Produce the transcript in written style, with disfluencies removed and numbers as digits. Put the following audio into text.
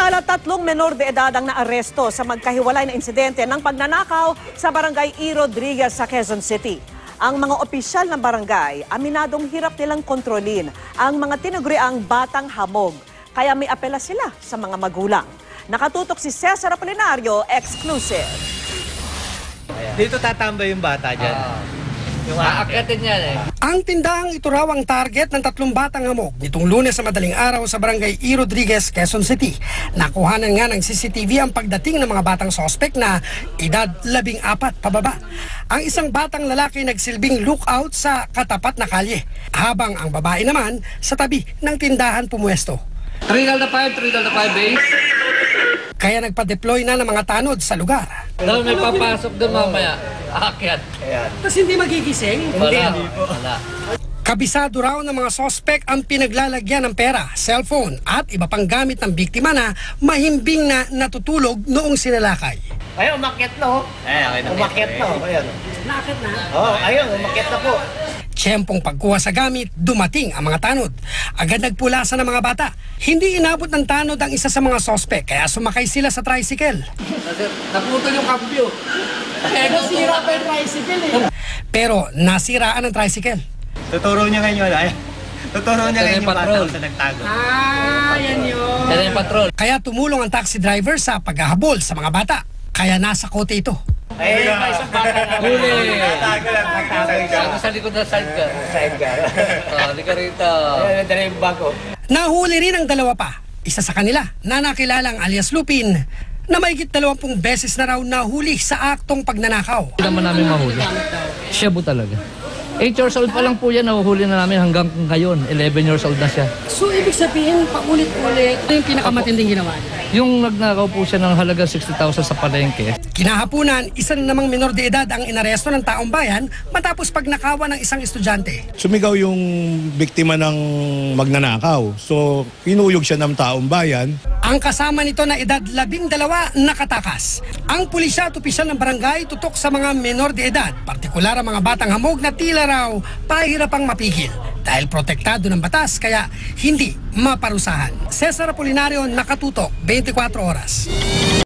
Samantala, 3 menor de edad ang naaresto sa magkahiwalay na insidente ng pagnanakaw sa barangay E. Rodriguez sa Quezon City. Ang mga opisyal ng barangay, aminadong hirap nilang kontrolin ang mga tinaguriang batang hamog. Kaya may apela sila sa mga magulang. Nakatutok si Cesar Apolinario, exclusive. Dito tatambay yung bata dyan. Yung aakyatin yan eh. Ang tindahang ito raw ang target ng 3 batang hamog nitong Lunes sa madaling araw sa barangay E. Rodriguez, Quezon City. Nakuhanan nga ng CCTV ang pagdating ng mga batang sospek na edad 14 pababa. Ang isang batang lalaki nagsilbing lookout sa katapat na kalye, habang ang babae naman sa tabi ng tindahan pumuesto. 3 base. Kaya nagpa-deploy na ng mga tanod sa lugar. Daw may papasok doon mamaya. Aakyat. Tapos hindi magigising? Wala. Kabisado raw ng mga sospek ang pinaglalagyan ng pera, cellphone at iba pang gamit ng biktima na mahimbing na natutulog noong sinalakay. Ayun, umakyat na oh. Umakyat na oh. Ayun. Nakit na? Oh, ayun, umakyat na po. Tiyempong pagkuha sa gamit, dumating ang mga tanod. Agad nagpulasan ng mga bata. Hindi inabot ng tanod ang isa sa mga sospek, kaya sumakay sila sa tricycle. Naputol yung kampyo. Nasira pa yung tricycle eh. Pero nasiraan ang tricycle. Tuturo niya ngayon ay. Tuturo niya ngayon yung patrol bata sa nagtago. Yan yun. Yan yung patrol. Kaya tumulong ang taxi driver sa paghahabol sa mga bata. Kaya nasa kote ito. Ay, may isang bata na. Huli. Nagtago lang. Ako sa likod ng sidecar. Sidecar. Hindi ka rito. Ayun, dala yung bago. Nahuli rin ang 2 pa. Isa sa kanila na nakilalang alias Lupin na mahigit 20 beses na raw nahuli sa aktong pagnanakaw. Hindi naman namin mahuli. Siya po talaga. 8 years old pa lang po yan, nahuhuli na namin hanggang ngayon. 11 years old na siya. So ibig sabihin, paulit-ulit, ito yung pinakamatinding ginawa niya? Yung nagnakaw po siya ng halaga 60,000 sa palengke. Kinahapunan, isa na namang menor de edad ang inaresto ng taong bayan matapos pagnakawan ng isang estudyante. Sumigaw yung biktima ng magnanakaw. So, kinuyog siya ng taong bayan. Ang kasama nito na edad 12 nakatakas. Ang pulisya at opisyal ng barangay tutok sa mga menor de edad, partikular ang mga batang hamog na tila raw pahirapang mapigil dahil protektado ng batas kaya hindi maparusahan. Cesar Apolinario, nakatutok 24 oras.